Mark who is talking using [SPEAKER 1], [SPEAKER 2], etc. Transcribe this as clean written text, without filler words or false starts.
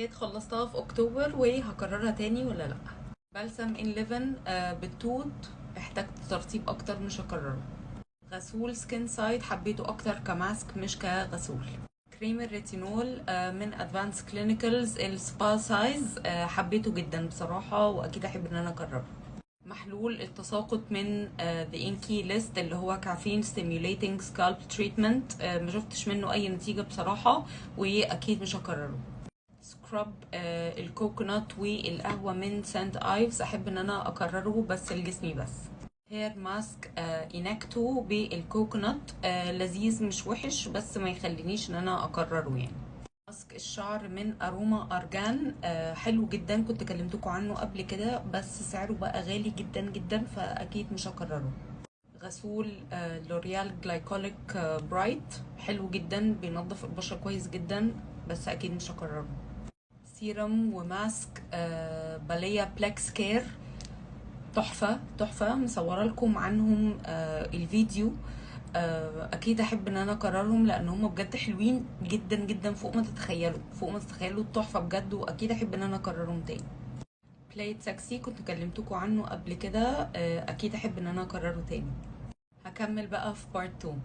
[SPEAKER 1] خلصتها في اكتوبر وهكررها تاني ولا لا؟ بلسم ان ليفن بالتوت، احتجت ترطيب اكتر مش هكرره. غسول سكين سايد حبيته اكتر كماسك مش كغسول. كريم الريتينول من ادفانس كلينيكالز السبا سايز، حبيته جدا بصراحة واكيد احب ان انا اكرره. محلول التساقط من ذا انكي ليست اللي هو كافين ستيميوليتنج سكالب تريتمنت، ما شفتش منه اي نتيجة بصراحة واكيد مش هكرره. سكراب الكوكونات والقهوة من سانت ايفز، احب ان انا اكرره بس لجسمي بس. هير ماسك اناكتو بالكوكونات، لذيذ مش وحش بس ما يخلينيش ان انا اكرره يعني. ماسك الشعر من اروما ارجان، حلو جدا، كنت كلمتكم عنه قبل كده بس سعره بقى غالي جدا جدا فاكيد مش هكرره. غسول لوريال جلايكوليك برايت، حلو جدا بينظف البشرة كويس جدا بس اكيد مش هكرره. سيرم وماسك باليا بلكس كير، تحفة تحفة، مصورة لكم عنهم الفيديو. اكيد احب ان انا اكررهم لان هم بجد حلوين جدا جدا فوق ما تتخيلوا، فوق ما تتخيلوا، تحفة بجد واكيد احب ان انا اكررهم تاني. بلايت سكسي كنت كلمتكم عنه قبل كده، اكيد احب ان انا اكرره تاني. هكمل بقى في بارت 2.